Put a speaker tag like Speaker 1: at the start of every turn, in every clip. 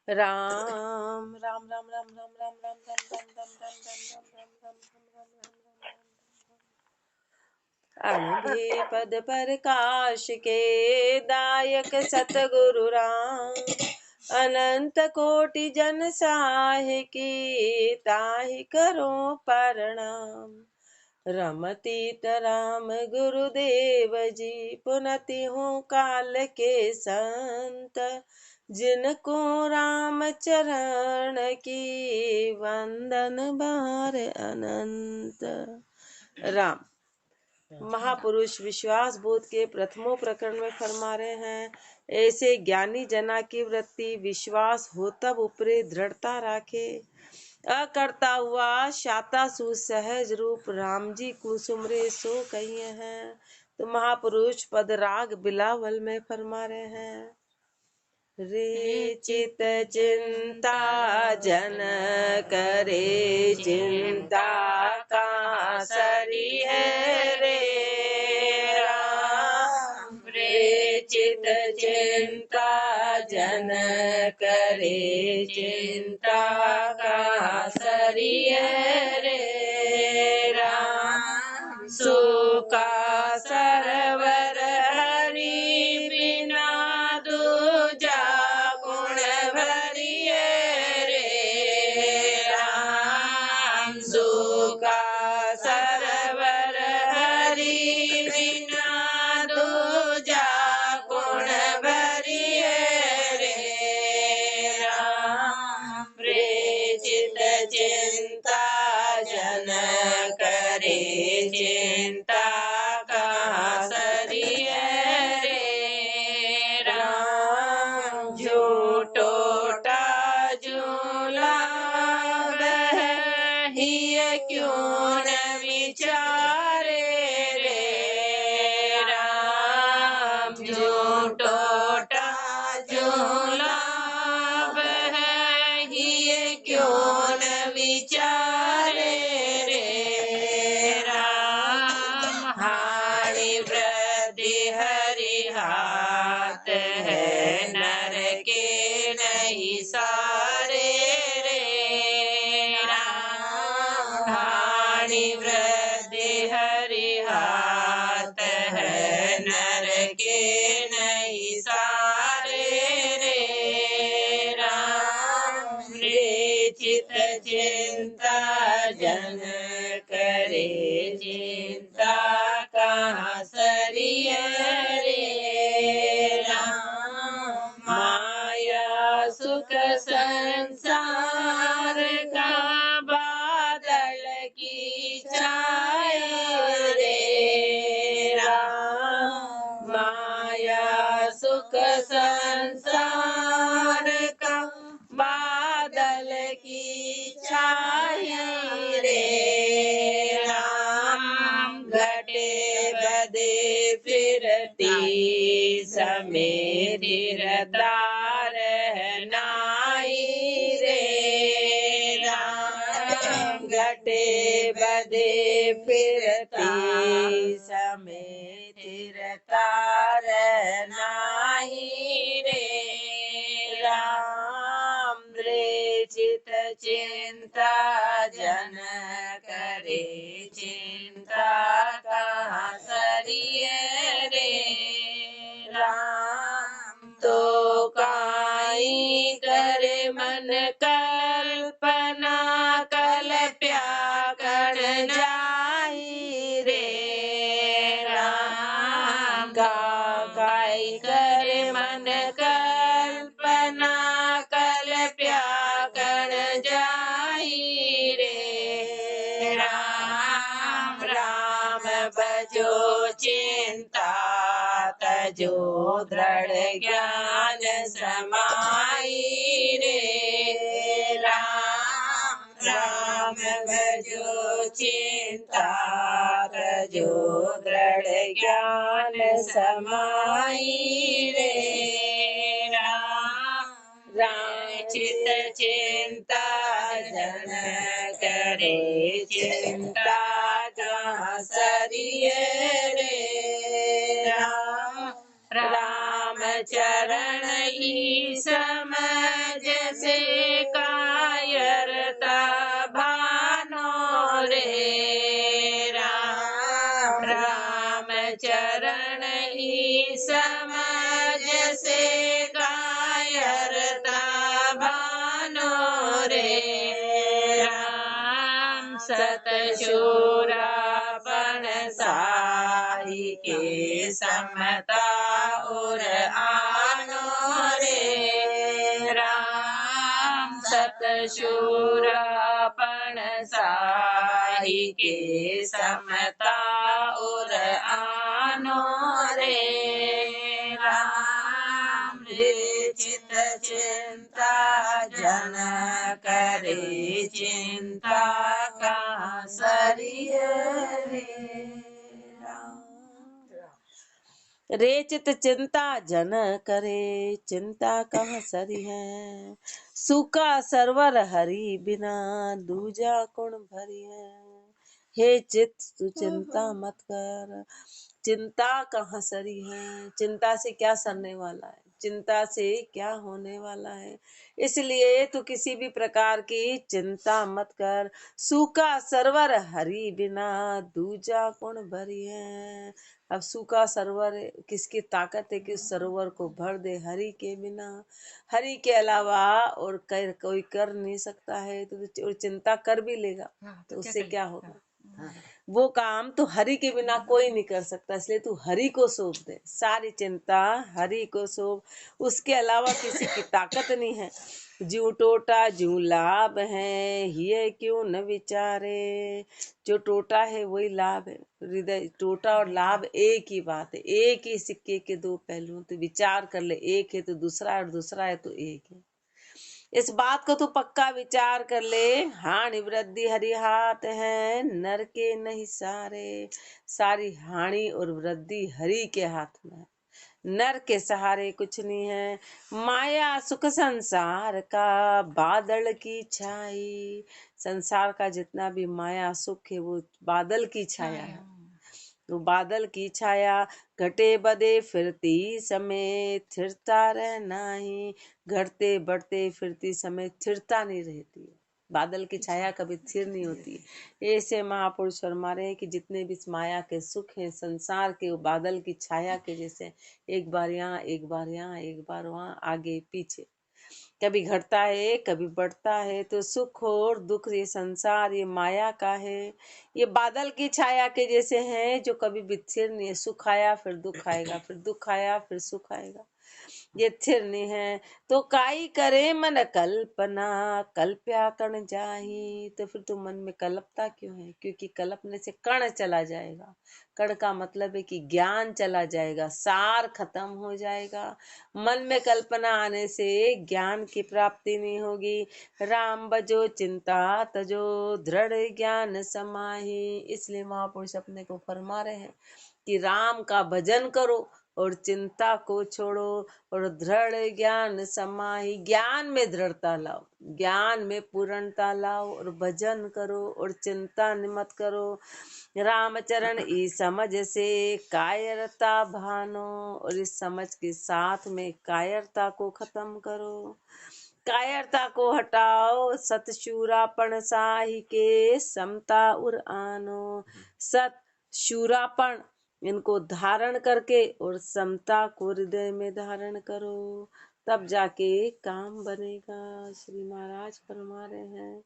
Speaker 1: राम राम राम राम राम राम राम राम राम राम राम राम राम राम राम राम अनधे पद प्रकाश के दायक सतगुरु राम अनंत कोटि जन साहि की ताहि करो प्रणाम। रमतीत राम गुरुदेव जी पुनति हूँ काल के संत जिनको राम चरण की वंदन बार अनंत। राम महापुरुष विश्वास बोध के प्रथमों प्रकरण में फरमा रहे हैं, ऐसे ज्ञानी जना की वृत्ति विश्वास हो तब उपरे दृढ़ता राखे। अकर्ता हुआ शाता सुसहज रूप राम जी कुसुमरे सो कहिए हैं। तो महापुरुष पद राग बिलावल में फरमा रहे हैं, रे चित चिंता जन करे चिंता का सरी है रे राम। रे चित चिंता जन करे चिंता का सरी है रे राम। सुका सरवर हरि बिना दूजा गुण भरिए रे राम। सुका सरवर हरि बिना दूजा गुण भरिए रे राम। रे चित चिंता जन करे चिंता का सरी है रे राम। झूठोटा झूला ही क्यों न विचारे रे राम। झूठोटा झूला ही क्यों न विचारे रे राम। हानि वृद्धि हरि हाथ है नर के नहीं सारे रे राम। हानि वृद्धि हरि हाथ है नर के नहीं सारे रे राम। रे चित चिंता जन करे चिंता कहाँ सरी है रे राम। माया सुख संसार का बादल की छाया रे राम। माया सुख संसार का बादल की छाया रे राम। घटे बदे फिरती समय धीरदार नाई रे राम। घटे बदे फिरती समय धीरदार नाई रे राम। रे चित चिंता जन करे चिंता कहाँ सरी है रे राम। तो काई करे मन कल्पना कल्प्या कर जाई रे राम। काई करे मन कल्पना कल्प्या कर जाई रे राम। राम बजो चिंता तजो दृढ़ ज्ञान समाई रे राम। राम भजो चिंता तजो दृढ़ ज्ञान समाई रे राम। राम चित चिंता जन करे चिंता कहाँ सरी रे राम। राम चरण ही समझ
Speaker 2: रे राम सतशूरापन साई के समता और आनो रे राम सतशूरापन साई के समता और आनो रे राम रे चित चिंता जन करे चिंता का सरिय रे
Speaker 1: रे चित चिंता जन करे चिंता कहाँ सरी है सूका सरवर हरि बिना दूजा कौन भरी है हे चित तू चिंता मत कर चिंता कहाँ सरी है चिंता से क्या सरने वाला है चिंता से क्या होने वाला है इसलिए तू किसी भी प्रकार की चिंता मत कर सूखा सरवर हरि बिना दूजा कौन भरी है अब सूखा सरोवर किसकी ताकत है कि उस सरोवर को भर दे हरि के बिना हरि के अलावा और कोई कर नहीं सकता है तो चिंता कर भी लेगा तो उससे क्या होगा वो काम तो हरि के बिना कोई नहीं कर सकता इसलिए तू हरि को सौंप दे सारी चिंता हरि को सौंप उसके अलावा किसी की ताकत नहीं है ज्यों टोटा ज्यों लाभ है ये क्यों न विचारे जो टोटा है वही लाभ है हृदय टोटा और लाभ एक ही बात है एक ही सिक्के के दो पहलू तो विचार कर ले एक है तो दूसरा और दूसरा है तो एक है इस बात को तो पक्का विचार कर ले हानि वृद्धि हरि हाथ है नर के नहीं सारे सारी हानि और वृद्धि हरि के हाथ में है नर के सहारे कुछ नहीं है माया सुख संसार का बादल की छाई संसार का जितना भी माया सुख है वो बादल की छाया है तो बादल की छाया घटे बदे फिरती समय स्थिरता रहना ही घटते बढ़ते फिरती समय स्थिरता नहीं रहती है बादल की छाया कभी स्थिर नहीं होती ऐसे महापुरुष फरमा रहे हैं कि जितने भी इस माया के सुख हैं संसार के वो बादल की छाया के जैसे एक बार यहाँ एक बार यहाँ एक बार वहाँ आगे पीछे कभी घटता है कभी बढ़ता है तो सुख और दुख ये संसार ये माया का है ये बादल की छाया के जैसे हैं जो कभी भी स्थिर नहीं है सुख आया फिर दुख आएगा फिर दुख आया फिर सुख आएगा ये स्थिर नहीं है तो काई करे मन कल्पना कल्प्या कण जाही तो फिर तो मन में कल्पता क्यों है क्योंकि कल्पने से कण चला जाएगा कण का मतलब है कि ज्ञान चला जाएगा सार खत्म हो जाएगा मन में कल्पना आने से ज्ञान की प्राप्ति नहीं होगी राम बजो चिंता तजो दृढ़ ज्ञान समाही इसलिए महापुरुष अपने को फरमा रहे हैं कि राम का भजन करो और चिंता को छोड़ो और दृढ़ ज्ञान समाही ज्ञान में दृढ़ता लाओ ज्ञान में पूर्णता लाओ और भजन करो और चिंता मत करो रामचरण इस समझ से कायरता भानो और इस समझ के साथ में कायरता को खत्म करो कायरता को हटाओ सतशूरापण साही के समता उर आनो सत शूरापण इनको धारण करके और समता को हृदय में धारण करो तब जाके काम बनेगा श्री महाराज फरमा रहे हैं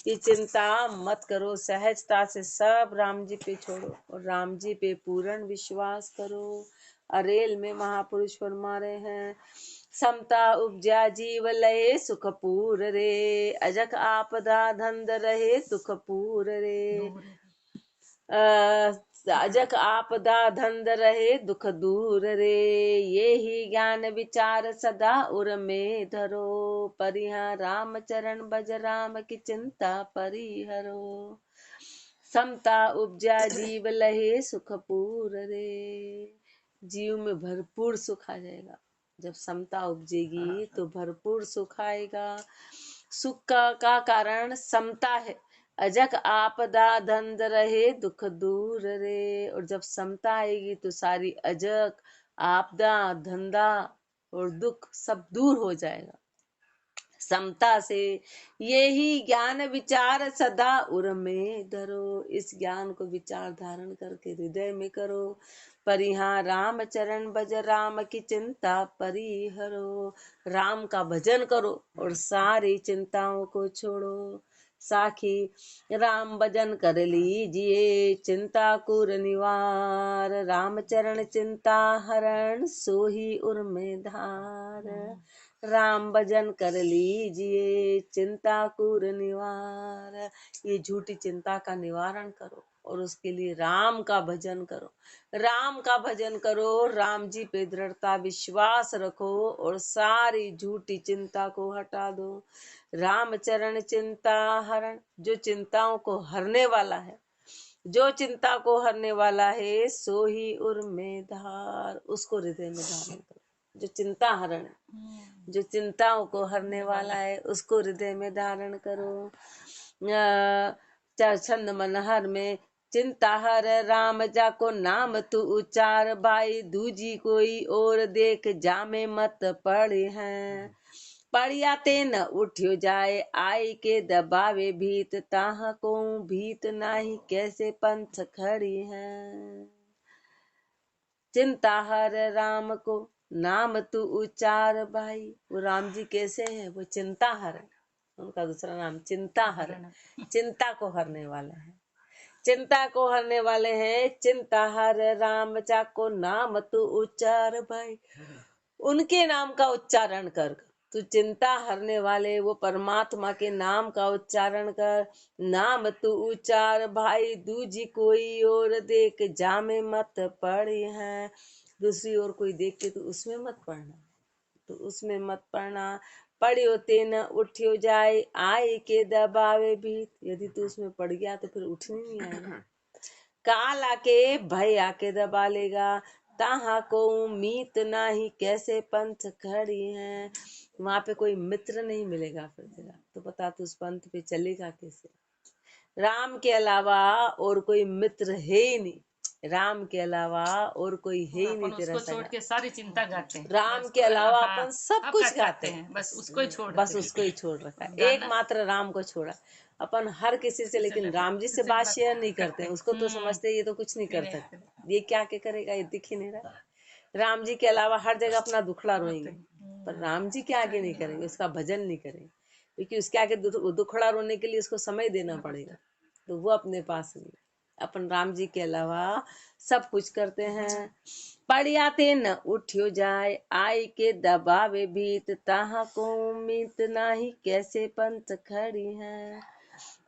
Speaker 1: कि चिंता मत करो सहजता से सब राम जी पे छोड़ो और राम जी पे पूर्ण विश्वास करो अरेल में महापुरुष फरमा रहे हैं समता उपजा जीव लय सुख पूर रे अजक आपदा धंध रहे दुख पूर रे अजक आपदा धंध रहे दुख दूर रे ये ही ज्ञान विचार सदा उर में धरो परिहा राम चरण भज राम की चिंता परिहरो समता उपजा जीव लहे सुख पूर रे जीव में भरपूर सुख आ जाएगा जब समता उपजेगी तो भरपूर सुख आएगा सुख का कारण समता है अजक आपदा धंध रहे दुख दूर रे और जब समता आएगी तो सारी अजक आपदा धंधा और दुख सब दूर हो जाएगा समता से यही ज्ञान विचार सदा उर में धरो। इस ज्ञान को विचार धारण करके हृदय में करो। परिहां राम चरण भज राम की चिंता परिहरो। राम का भजन करो और सारी चिंताओं को छोड़ो। साखी राम भजन कर लीजिए चिंता कुर निवार। राम चरण चिंता हरण सोही उर में धार। राम भजन कर लीजिए चिंता कुर निवार। ये झूठी चिंता का निवारण करो और उसके लिए राम का भजन करो। राम का भजन करो, राम जी पे दृढ़ता विश्वास रखो और सारी झूठी चिंता को हटा दो। राम चरण चिंता हरण, जो चिंताओं को हरने वाला है, जो चिंता को हरने वाला है सो ही उर में धार। उसको हृदय में धारण करो। जो चिंता हरण है, जो चिंताओं को हरने वाला है, उसको हृदय में धारण करो। छंद मनहर में चिंता हर राम जाको नाम तू उचार। भाई दूजी कोई और देख जामे मत पड़े हैं। पड़िया ते न उठ्यो जाए आई के दबावे भीत। ताहा को भीत नाही कैसे पंथ खड़ी है। चिंता हर राम को नाम तू उचार भाई। वो राम जी कैसे हैं? वो चिंता हर, उनका दूसरा नाम चिंता हर, चिंता को हरने वाला है। चिंता को हरने वाले हैं। चिंता हर राम जाको नाम तू उच्चार भाई। उनके नाम का उच्चारण कर। तू चिंता हरने वाले वो परमात्मा के नाम का उच्चारण कर। नाम तू उच्चार भाई दूजी कोई और देख जामे मत पड़ी है। दूसरी ओर कोई देख के तू उसमें मत पड़ना, तो उसमें मत पड़ना। पड़ियो ते न उठियो जाए आए के दबावे भी। यदि तू उसमें पड़ गया तो फिर उठने नहीं आएगा। काल आके भय आके दबा लेगा। ताहा को मीत नाही कैसे पंथ खड़ी है। वहां पे कोई मित्र नहीं मिलेगा फिर तेरा, तो बता तू उस पंथ पे चलेगा कैसे। राम के अलावा और कोई मित्र है ही नहीं। राम के अलावा और कोई है ही नहीं तेरा
Speaker 2: छोड़ के सारी चिंता गाते हैं।
Speaker 1: राम के अलावा अपन सब कुछ गाते हैं,
Speaker 2: बस उसको ही छोड़,
Speaker 1: बस उसको ही छोड़ रखा है। एकमात्र राम को छोड़ा अपन हर किसी से, लेकिन राम जी से बात शेयर नहीं करते हैं। उसको तो समझते ये तो कुछ नहीं कर सकते, ये क्या क्या करेगा, ये दिख ही नहीं रहा। राम जी के अलावा हर जगह अपना दुखड़ा रोएंगे, पर राम जी के आगे नहीं करेंगे, उसका भजन नहीं करेंगे, क्योंकि उसके आगे दुखड़ा रोने के लिए उसको समय देना पड़ेगा, तो वो अपने पास नहीं। अपन राम जी के अलावा सब कुछ करते हैं। पड़ियाते न उठियो जाए आई के दबावे भीत। ताहा को उम्मीद नाही कैसे पंथ खड़ी है।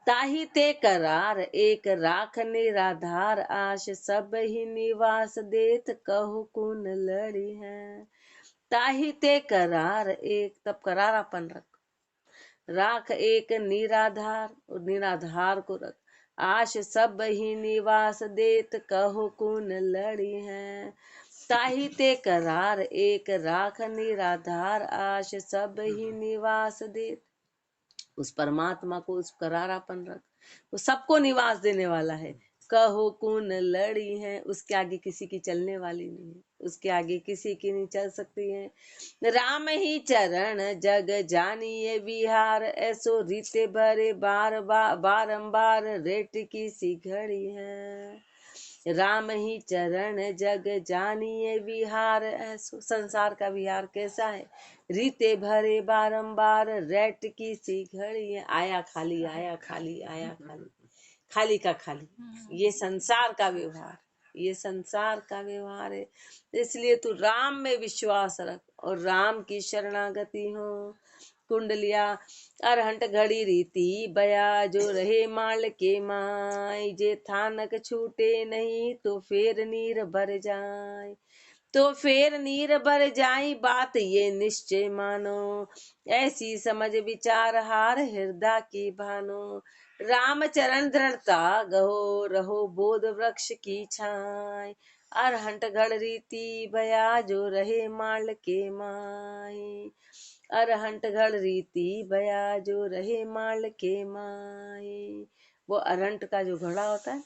Speaker 1: ताही ते करार एक राख निराधार आश। सब ही निवास देत कहु कुन लड़ी है। ताही ते करार एक, तब करारापन रख। राख एक निराधार, और निराधार को रख। आश सब ही निवास देत कहो कुन लड़ी है। ताही ते करार एक राख निराधार आश। सब ही निवास देत, उस परमात्मा को उस करारापन रख। वो सबको निवास देने वाला है। कहो कौन लड़ी है, उसके आगे किसी की चलने वाली नहीं है, उसके आगे किसी की नहीं चल सकती है। राम ही चरण जग जानिए विहार। ऐसो रीते भरे बार बारंबार रेट की सी घड़ी है। राम ही चरण जग जानिए विहार। ऐसो संसार का विहार कैसा है, रीते भरे बारंबार रेट की सी घड़ी है। आया खाली आया खाली आया खाली, खाली का खाली, ये संसार का व्यवहार, ये संसार का व्यवहार है। इसलिए तू राम में विश्वास रख और राम की शरणागति हो। कुंडलिया अरहंट घड़ी रीति बया। जो रहे माल के माय, जे थानक छूटे नहीं तो फेर नीर भर जाए। तो फेर नीर भर जाई बात ये निश्चय मानो। ऐसी समझ विचार हार हृदय की भानो। राम चरण दृढ़ता गहो रहो बोध वृक्ष की छाय। अरहंट घड़ रीति बया जो रहे माल के माय। अरहंट घड़ रीति बया जो रहे माल के माय। वो अरहंट का जो घड़ा होता है,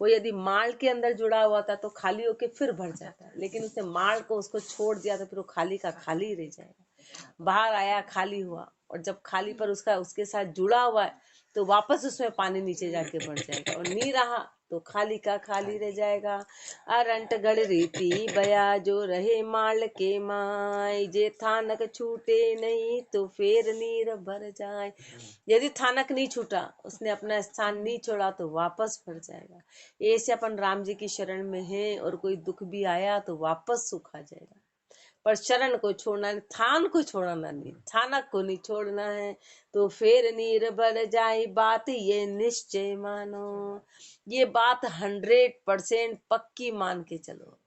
Speaker 1: वो यदि माल के अंदर जुड़ा हुआ था तो खाली होके फिर भर जाता है, लेकिन उसने माल को उसको छोड़ दिया तो फिर वो खाली का खाली रह जाएगा। बाहर आया खाली हुआ, और जब खाली पर उसका उसके साथ जुड़ा हुआ है तो वापस उसमें पानी नीचे जाके बढ़ जाएगा, और नहीं रहा तो खाली का खाली रह जाएगा। अरंट गढ़ रीति बया जो रहे माल के माय, जे थानक छूटे नहीं तो फेर नीर भर जाए। यदि थानक नहीं छूटा, उसने अपना स्थान नहीं छोड़ा तो वापस भर जाएगा। ऐसे अपन राम जी की शरण में हैं और कोई दुख भी आया तो वापस सुख आ जाएगा। पर शरण को छोड़ना नहीं, थान को छोड़ना नहीं, थानक को नहीं छोड़ना है तो फिर निर्भर जाए। बात ये निश्चय मानो, ये बात 100% पक्की मान के चलो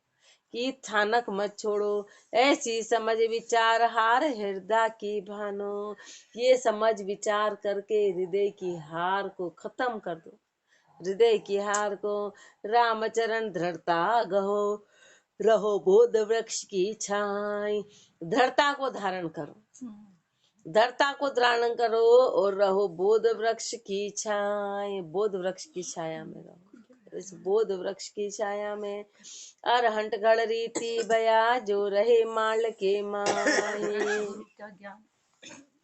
Speaker 1: कि थानक मत छोड़ो। ऐसी समझ विचार हार हृदय की भानो, ये समझ विचार करके हृदय की हार को खत्म कर दो। हृदय की हार को रामचरण दृढ़ता गहो, रहो बोध वृक्ष की छाई। दृढ़ता को धारण करो, दृढ़ता को धारण करो और रहो बोध वृक्ष की छाया। बोध वृक्ष की छाया में रहो। इस बोध वृक्ष की छाया में अरहंट गढ़ रीति बया जो रहे माल के माही।
Speaker 2: का ज्ञान,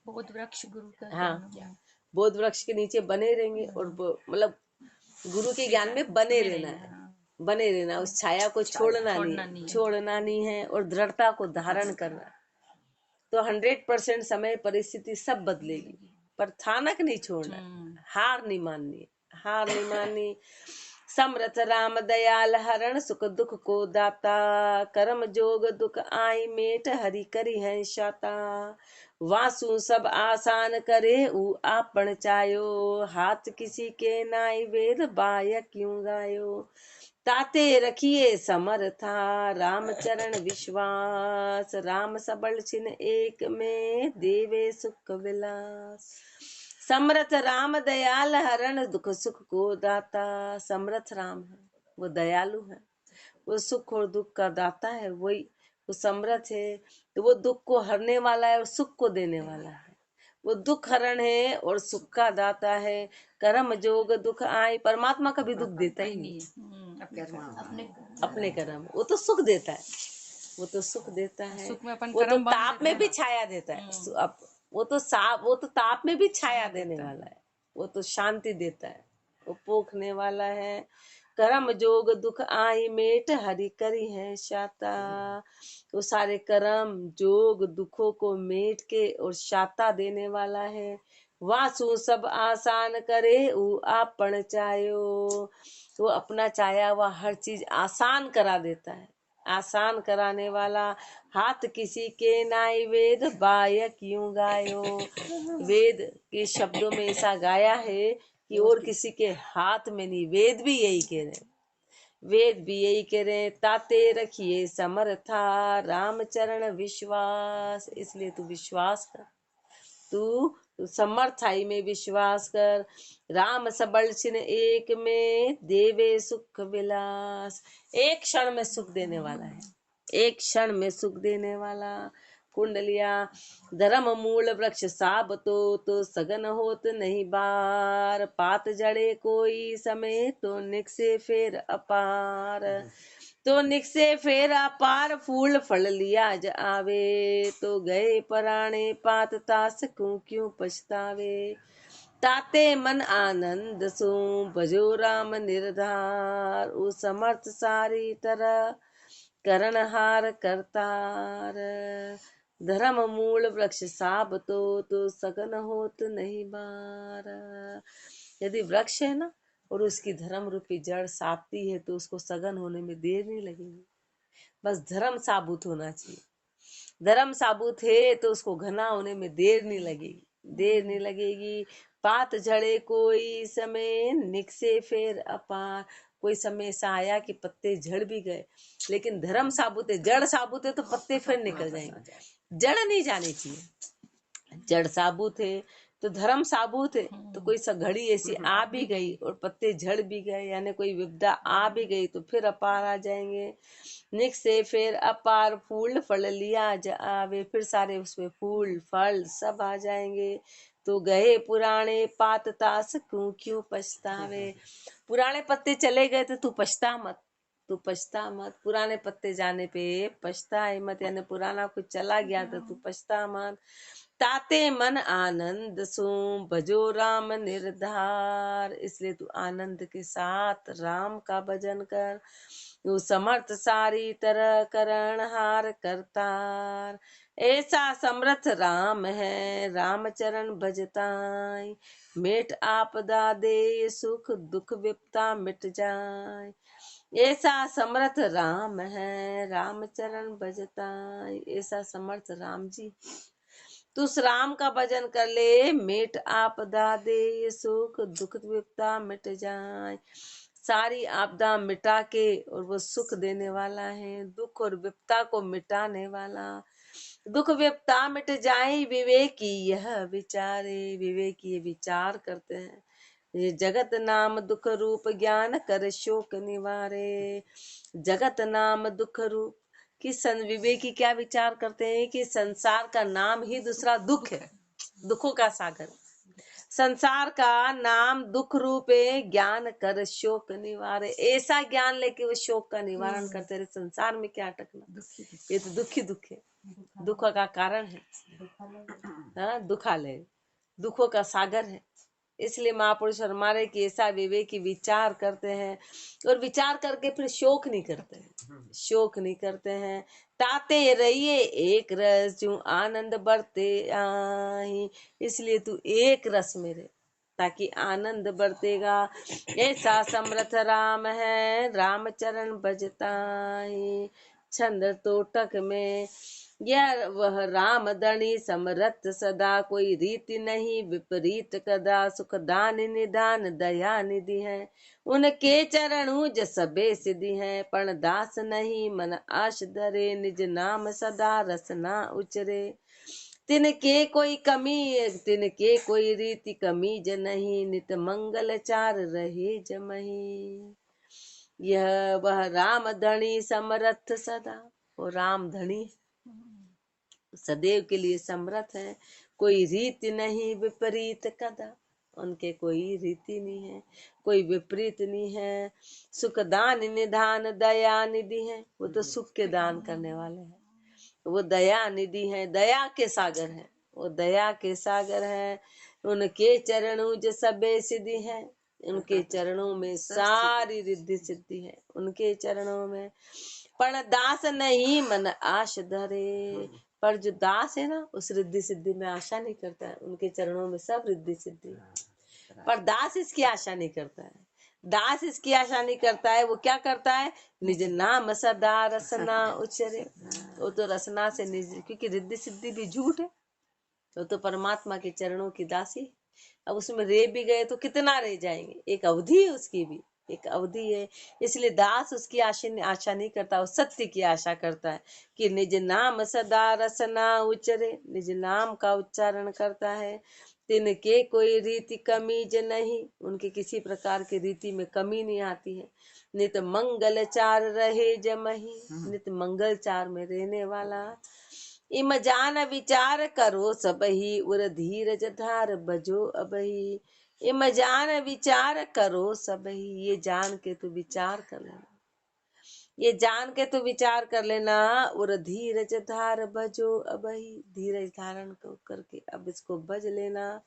Speaker 2: बोध वृक्ष गुरु का
Speaker 1: हाँ,
Speaker 2: ज्ञान।
Speaker 1: बोध वृक्ष के नीचे बने रहेंगे और मतलब गुरु के ज्ञान में बने रहना है, बने रहना, उस छाया को छोड़ना नहीं है और दृढ़ता को धारण करना। तो 100% समय परिस्थिति सब बदलेगी, पर थानक नहीं छोड़ना, हार नहीं माननी, हार नहीं माननी। समरथ राम दयाल हरण सुख दुख को दाता, कर्म जोग दुख आई मेट हरि करी है शाता। वासु सब आसान करे ऊ आपन चायो, हाथ किसी के नाई वेद बाय क्यों गायो। ताते रखिए समर्था राम चरण विश्वास, राम सबल छिन एक में देवे सुख विलास। समर्थ राम दयाल हरण दुख सुख को दाता। समर्थ राम है, वो दयालु है, वो सुख और दुख का दाता है, वही वो समर्थ है। तो वो दुख को हरने वाला है और सुख को देने वाला है। वो दुख हरण है और सुख का दाता है। कर्म जोग दुख आए, परमात्मा कभी दुख देता ही नहीं, अपने कर्म, वो तो सुख देता है, वो तो सुख देता है। वो तो ताप में भी छाया देता है, वो तो ताप में भी छाया देने वाला है, वो तो शांति देता है, वो पोखने वाला है। कर्म जोग दुख आई मेट हरि करी है शाता। वो सारे कर्म जोग दुखों को मेट के और शाता देने वाला है। वासु सब आसान करे ऊ आपन चायो, वो अपना चाया हुआ हर चीज आसान करा देता है, आसान कराने वाला। हाथ किसी के नाई वेद बाय क्यों गायो। वेद के शब्दों में ऐसा गाया है कि और किसी के हाथ में नहीं, वेद भी यही कह रहे, वेद भी यही कह रहे। ताते रखिए समर्था राम चरण विश्वास, इसलिए तू विश्वास कर, तू समर्थाई में विश्वास कर। राम सबल छिन एक में देवे सुख विलास, एक क्षण में सुख देने वाला है, एक क्षण में सुख देने वाला। कुंडलिया धर्म मूल वृक्ष साब तो सगन होत नहीं बार, पात जड़े कोई समय तो निकसे फेर अपार। तो निकसे फेर अपार फूल फल लिया ज आवे, तो गए पराणे पात तास क्यों पछतावे। ताते मन आनंद सो भजो राम निर्धार, ओ समर्थ सारी तरह करणहार करतार। धर्म मूल वृक्ष साब तो सगन होत नहीं बार। यदि वृक्ष है ना और उसकी धर्म रूपी जड़ साबती है तो उसको सघन होने में देर नहीं लगेगी, बस धर्म साबुत होना चाहिए। धर्म साबुत है तो उसको घना होने में देर नहीं लगेगी, देर नहीं लगेगी। पात झड़े कोई समय निकसे फेर अपार, कोई समय ऐसा आया कि पत्ते झड़ भी गए, लेकिन धर्म साबुत है, जड़ साबुत है तो पत्ते फिर निकल जाएंगे। जड़ नहीं जानी चाहिए, जड़ साबुत है तो धर्म साबुत है, तो कोई घड़ी ऐसी आ भी गई और पत्ते झड़ भी गए, यानी कोई विपदा आ भी गई तो फिर अपार आ जाएंगे। निक से फिर अपार फूल फल लिया ज आवे, फिर सारे उसमें फूल फल सब आ जाएंगे। तो गए पुराने पात तास क्यों पछतावे। पुराने पत्ते चले गए तो तू पछता मत, तू पछता मत। पुराने पत्ते जाने पे पछताए मत, यानी पुराना कुछ चला गया तो तू पछता मत। ताते मन आनंद सो भजो राम निर्धार। इसलिए तू आनंद के साथ राम का भजन कर। तू समर्थ सारी तरह करण हार करतार। ऐसा समर्थ राम है राम चरण भजताई। मेट आपदा दे सुख दुख विपता मिट जाए। ऐसा समर्थ राम है राम चरण भजताई। ऐसा समर्थ राम जी, तू उस राम का भजन कर ले। मेट आपदा दे सुख दुख विपदा मिट जाए। सारी आपदा मिटा के और वो सुख देने वाला है, दुख और विपदा को मिटाने वाला। दुख विपदा मिट जाए विवेकी यह विचारे। विवेकी ये विचार करते हैं। ये जगत नाम दुख रूप ज्ञान कर शोक निवारे। जगत नाम दुख रूप कि विवेकी क्या विचार करते हैं कि संसार का नाम ही दूसरा दुख है, दुखों का सागर। संसार का नाम दुख रूप है, ज्ञान कर शोक निवारे। ऐसा ज्ञान लेके वो शोक का निवारण करते रहे। संसार में क्या अटकना, ये तो दुख ही दुख है, दुख का कारण है। हाँ, दुखालय, दुखों का सागर है। इसलिए महापुरुष फरमारे कि ऐसा विवेकी विचार करते हैं और विचार करके फिर शोक नहीं करते हैं, शोक नहीं करते हैं। ताते रहिए एक रस जो आनंद बढ़ते आई। इसलिए तू एक रस में रहे ताकि आनंद बढ़तेगा। ऐसा समर्थ राम है राम चरण भजताई। छंद तोटक में यह वह राम दणी समरथ सदा, कोई रीति नहीं विपरीत कदा। सुख दान निदान दया निधि है, उनके चरणों जस सबे सिद्धि है। पण दास नहीं मन आश धरे, निज नाम सदा रसना उचरे। तिनके कोई कमी तिनके कोई रीति कमीज नहीं, नित मंगल चार रहे जमही। यह वह राम धनी समरथ सदा, वो राम धनी सदैव के लिए समर्थ है। कोई रीति नहीं विपरीत कदा, उनके कोई रीति नहीं है, कोई विपरीत नहीं है। सुख दान निधान दया निधि है, वो तो सुख के दान करने वाले हैं। वो दया निधि है, दया के सागर है, वो दया के सागर है। उनके चरणों जो सबे सिद्धि है, उनके चरणों में सारी रिद्धि सिद्धि है, उनके चरणों में। पर दास नहीं मन आश धरे, पर जो दास है ना उस रिद्धि सिद्धि में आशा नहीं करता है। उनके चरणों में सब रिद्धि सिद्धि, पर दास इसकी आशा नहीं करता है। दास इसकी आशा नहीं करता है। वो क्या करता है, निज नाम सदा रसना उचरे। वो तो रसना से निज, क्योंकि रिद्धि सिद्धि भी झूठ है। वो तो परमात्मा के चरणों की दासी। अब उसमें रह भी गए तो कितना रह जाएंगे, एक अवधि है उसकी भी, एक अवधि है। इसलिए दास उसकी आशा नहीं करता, वो सत्य की आशा करता है कि निज नाम सदा रसना उचरे। निज नाम का उच्चारण करता है। तिनके कोई रीति कमीज नहीं, उनके किसी प्रकार की रीति में कमी नहीं आती है। नित मंगल चार रहे जमही, नित मंगल चार में रहने वाला। इम जान विचार करो सबही, उर धीरज धार बजो अबही। इम जान विचार करो सबही, ये जान के तू विचार कर लेना, ये जान के तू विचार कर लेना। उर धीरज धार बजो अबही, धीरज धारण करके अब इसको बज लेना।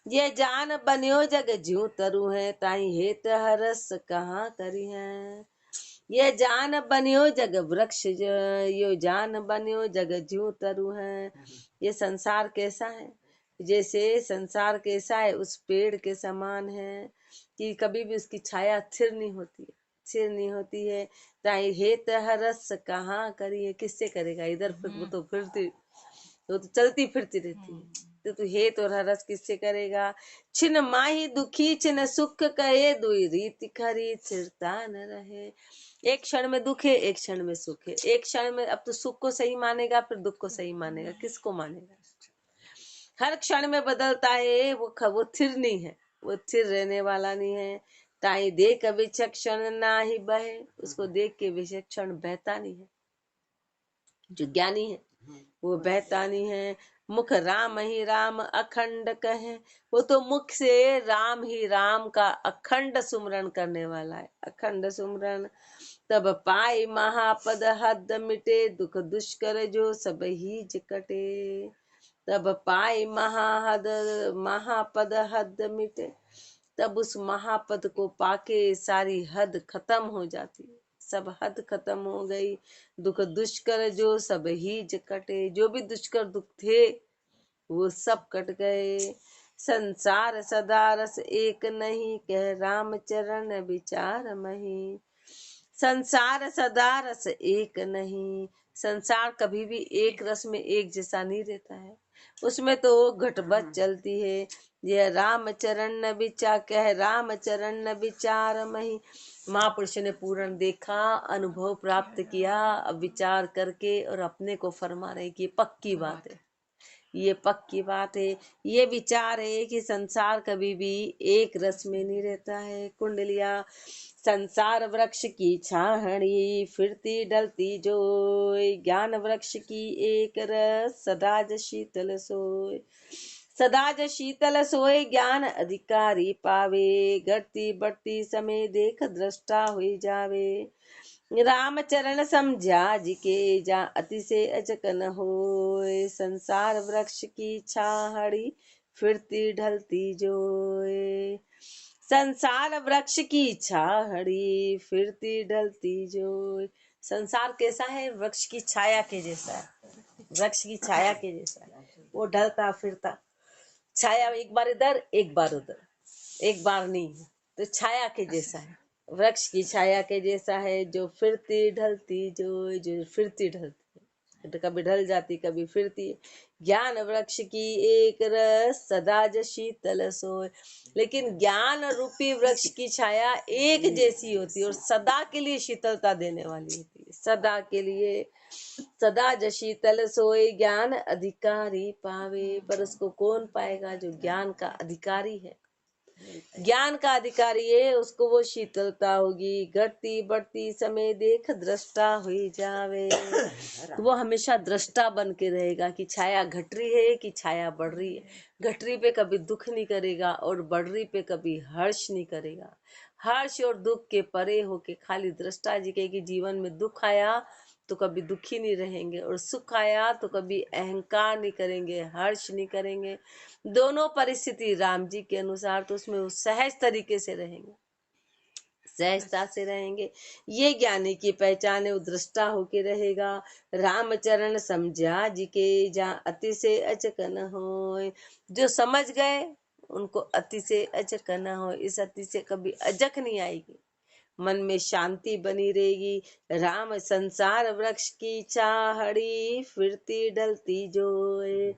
Speaker 1: ये जान बन्यो जग ज्यों तरु है, ताई हेत हरस कहाँ करी है। ये जान बन्यो जग वृक्ष यो जान बन्यो जग ज्यों तरु है। ये संसार कैसा है, जैसे संसार कैसा है उस पेड़ के समान है कि कभी भी उसकी छाया स्थिर नहीं होती है, स्थिर नहीं होती है। ताई हेत हरस कहाँ करिए, किससे करेगा, इधर फिर वो तो फिरती, वो तो चलती फिरती रहती है। तो तू हेत और हरस किससे करेगा। छिन माही दुखी छिन सुख कहे, दुई रीति खरी स्थिरता न रहे। एक क्षण में दुख है, एक क्षण में सुख है। एक क्षण में अब तो सुख को सही मानेगा, फिर दुख को सही मानेगा, किसको मानेगा। हर क्षण में बदलता है। वो स्थिर नहीं है, वो स्थिर रहने वाला नहीं है। ताई देख विचक्षण ना ही बहे, उसको देख के विचक्षण बहता नहीं है। जो ज्ञानी है वो बहता नहीं है। मुख राम ही राम अखंड कहे, वो तो मुख से राम ही राम का अखंड सुमरण करने वाला है, अखंड सुमरण। तब पाई महापद हद मिटे, दुख दुष्कर जो सब ही कटे। तब पाए महाहद महापद हद मिटे। तब उस महापद को पाके सारी हद खत्म हो जाती है, सब हद खत्म हो गई। दुख दुष्कर जो सब ही कटे, जो भी दुष्कर दुख थे वो सब कट गए। संसार सदा रस एक नहीं, कह राम चरण विचार मही। संसार सदा रस एक नहीं, संसार कभी भी एक रस में एक जैसा नहीं रहता है, उसमें तो घटबट चलती है। यह राम चरण न विचार, कह राम चरण न विचार मही। महापुरुष ने पूर्ण देखा, अनुभव प्राप्त किया, अब विचार करके और अपने को फरमा रहे कि पक्की बात है, ये पक्की बात है, ये विचार है कि संसार कभी भी एक रस में नहीं रहता है। कुंडलिया संसार वृक्ष की छाहनी, फिरती डलती जोय, ज्ञान वृक्ष की एक रस, सदा ज शीतल सोय। सदा ज शीतल सोय, ज्ञान अधिकारी पावे, घटती बढ़ती समय देख दृष्टा हुई जावे। राम चरण समझा जिके, जा अति से अचक न होय। संसार वृक्ष की छाहड़ी, फिरती ढलती जोय। संसार वृक्ष की छाहड़ी, फिरती ढलती जोय। संसार कैसा है? वृक्ष की छाया के जैसा है, वृक्ष की छाया के जैसा है, वो ढलता फिरता। छाया एक बार इधर एक बार उधर, एक बार नहीं, तो छाया के जैसा है, वृक्ष की छाया के जैसा है, जो फिरती ढलती जो फिरती ढलती है, तो कभी ढल जाती कभी फिरती है। ज्ञान वृक्ष की एक रस, सदा ज शीतल सोय। लेकिन ज्ञान रूपी वृक्ष की छाया एक जैसी होती है और सदा के लिए शीतलता देने वाली होती है, सदा के लिए। सदा ज शीतल सोए, ज्ञान अधिकारी पावे। पर उसको कौन पाएगा? जो ज्ञान का अधिकारी है, ज्ञान का अधिकारी है, उसको वो शीतलता होगी। घटती बढ़ती समय देख दृष्टा हुई जावे। तो वो हमेशा दृष्टा बन के रहेगा कि छाया घट रही है कि छाया बढ़ रही है। घट रही पे कभी दुख नहीं करेगा और बढ़ रही पे कभी हर्ष नहीं करेगा। हर्ष और दुख के परे होके खाली दृष्टा जी के कि जीवन में दुख आया तो कभी दुखी नहीं रहेंगे और सुख आया तो कभी अहंकार नहीं करेंगे, हर्ष नहीं करेंगे। दोनों परिस्थिति राम जी के अनुसार, तो उसमें वो सहज तरीके से रहेंगे, सहजता से रहेंगे। ये ज्ञानी की पहचान है, वो दृष्टा होके रहेगा। राम चरण समझा जी के, जा अति से अचक न होय। जो समझ गए उनको अति से अचक न हो, इस अति से कभी अजक नहीं आएगी, मन में शांति बनी रहेगी। राम संसार वृक्ष की चाहड़ी, फिरती डलती जोए।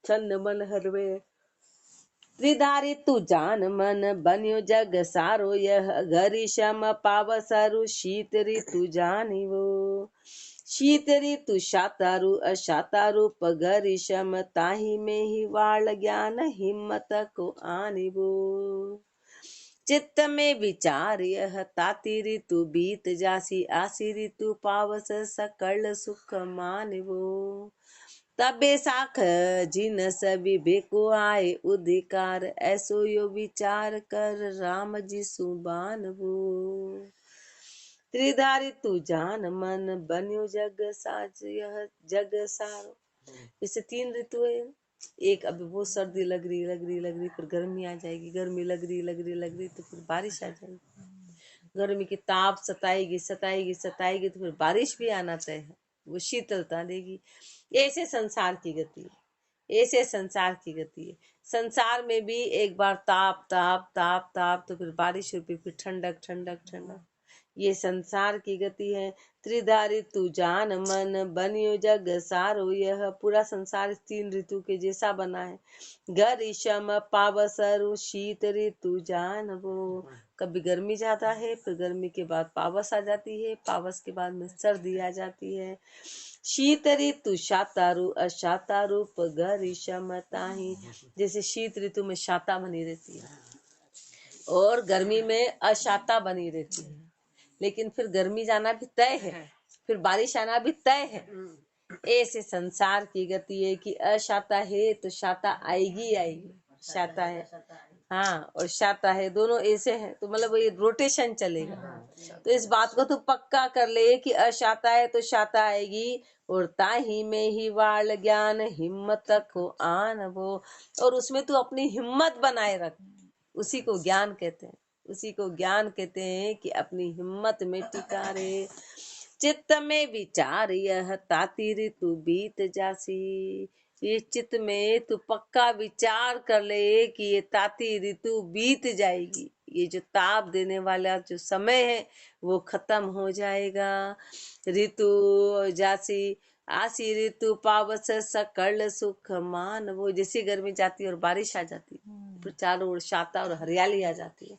Speaker 1: छन्न मन हरवे त्रिधारी तू जान मन, बन्यो जग सारो यह। घरी शम पावसरु, शीत ऋतु जानी वो। शीत ऋतु शातारु अशातारु, पगरी शम ताही में ही वाल ज्ञान, हिम्मत को आनी वो। चित्त में विचार यह, ताती ऋतु बीत जासी, आसी ऋतु पावस, सकल सुख मानवो। तबे साख जिन सभी बेको आए उधिकार, ऐसो यो विचार कर राम जी सुबान वो। त्रिधारी तू जान मन, बन्यो जग साज यह जग सारो। जैसे 3 ऋतु है, एक अभी वो सर्दी लग रही फिर गर्मी आ जाएगी, गर्मी लग रही तो फिर बारिश आ जाएगी, गर्मी की ताप सताएगी तो फिर बारिश भी आना तय है, वो शीतलता देगी। ऐसे संसार की गति है, ऐसे संसार की गति है। संसार में भी एक बार ताप ताप ताप ताप तो फिर बारिश होती, फिर ठंडक ठंडक ठंडक, ये संसार की गति है। त्रिधारी तू जान मन, बनियो जग सारो यह। पूरा संसार 3 ऋतु के जैसा बना है। ग्रीष्म पावसरु, शीत ऋतु जान वो। कभी गर्मी जाता है, फिर गर्मी के बाद पावस आ जाती है, पावस के बाद में सर्दी आ जाती है। शीत ऋतु शातारु अशातारु, ग्रीष्म ताही। जैसे शीत ऋतु में शाता बनी रहती है और गर्मी में अशाता बनी रहती है, लेकिन फिर गर्मी जाना भी तय है, फिर बारिश आना भी तय है। ऐसे संसार की गति है कि अशाता है तो शाता आएगी आएगी, शाता है हाँ, और शाता है, दोनों ऐसे हैं, तो मतलब ये रोटेशन चलेगा। तो इस बात को तू पक्का कर ले कि अशाता है तो शाता आएगी। और ताही में ही वाल ज्ञान हिम्मत को आन वो, और उसमें तू अपनी हिम्मत बनाए रख। उसी को ज्ञान कहते हैं, उसी को ज्ञान कहते हैं कि अपनी हिम्मत में टिका रहे। चित्त में विचार यह ताती ऋतु बीत जासी, ये चित्त में तू पक्का विचार कर ले कि ये ताती ऋतु बीत जाएगी, ये जो ताप देने वाला जो समय है वो खत्म हो जाएगा। ऋतु जासी आसी ऋतु पावस सकल सुख मान वो, जैसे गर्मी जाती है और बारिश आ जाती है, फिर चारों ओर शाता और हरियाली आ जाती है।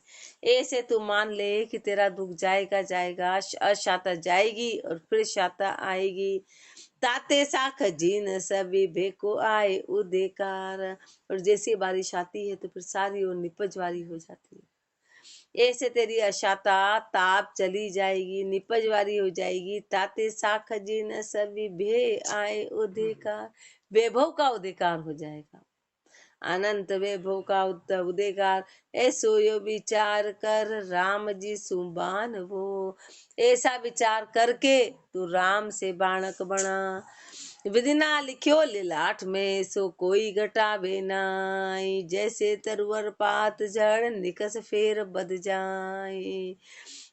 Speaker 1: ऐसे तू मान ले कि तेरा दुख जाएगा जाएगा, अशाता जाएगी और फिर शाता आएगी। ताते साख जीन सभी भेको आए उदेकार, और जैसी बारिश आती है तो फिर सारी ओर निपजवारी हो जाती है। ऐसे तेरी अशाता ताप चली जाएगी, निपजवारी हो जाएगी। ताते साख जीन सभी भे आए उदेकार, वैभव का उदेकार हो जाएगा। अनंत वैभव का उदेकार ऐसो यो विचार कर राम जी सुबान वो, ऐसा विचार करके तू राम से बाणक बना। विधि ना लिख्यो लिलाट में सो कोई घटावे नाई, जैसे तरुवर पात जड़ निकस फेर बद जाई।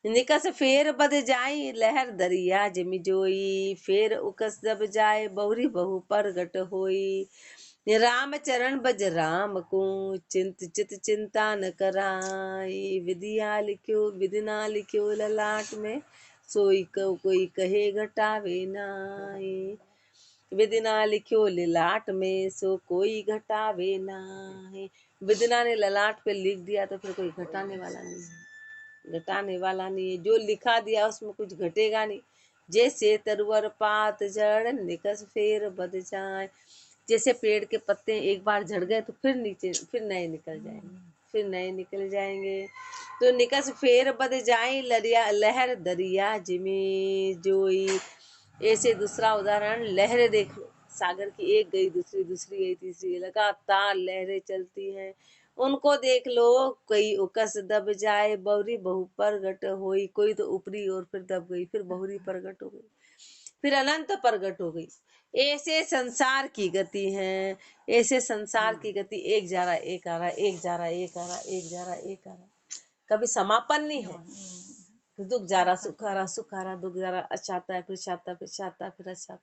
Speaker 1: निकस फेर बद जाई लहर दरिया जिमि जोई, फेर उकस दब जाए बहुरी बहु परगट होई। राम चरण बज राम को चिंत चित चिंता न कराई, विधिया लिख्यो विधि ना लिख्यो ललाट में सोई को कोई कहे घटावे नाई। विधि ना लिख्यो ललाट में सो कोई घटावे नाई, विधिना ने ललाट पे लिख दिया तो फिर कोई घटाने वाला नहीं है, घटाने वाला नहीं है। जो लिखा दिया उसमें कुछ घटेगा नहीं। जैसे तरुवर पात जड़ निकस फेर बद जाए, जैसे पेड़ के पत्ते एक बार झड़ गए तो फिर नीचे फिर नए निकल जाएंगे, फिर नए निकल जाएंगे। तो निकस फेर बद जाए लरिया लहर दरिया जिमी जोई। ऐसे दूसरा उदाहरण लहरें देख लो, सागर की एक गई दूसरी, दूसरी गई तीसरी, लगातार लहरें चलती हैं, उनको देख लो। कोई उकस दब जाए बहुरी बहु प्रगट होई, कोई तो ऊपरी और फिर दब गई, फिर बहुरी प्रगट हो गई, फिर अनंत प्रगट हो गई। ऐसे संसार की गति है, ऐसे संसार की गति, एक जा रहा एक आ रहा, एक जा रहा एक आ रहा, एक जा रहा एक आ रहा, कभी समापन नहीं है। दुख जा रहा सुख आ रहा, सुख आ रहा दुख जा रहा, अच्छा आता है फिर छाता, फिर छाता, फिर अच्छा,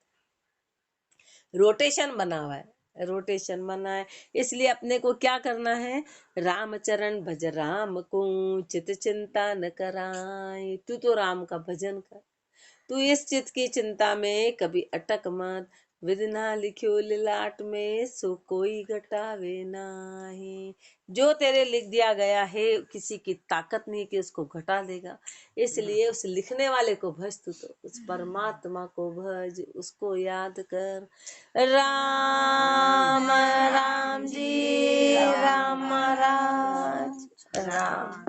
Speaker 1: रोटेशन बना हुआ है, रोटेशन बना है। इसलिए अपने को क्या करना है, रामचरण भज राम को चित चिंता न कराए। तू तो राम का भजन कर, तू इस चित की चिंता में कभी अटक मत। विधि ना लिख्यो लिलाट में सो कोई घटावे नाही, जो तेरे लिख दिया गया है किसी की ताकत नहीं कि उसको घटा देगा। इसलिए उस लिखने वाले को भज, तू तो उस परमात्मा को भज, उसको याद कर। राम राम जी राम राज राम।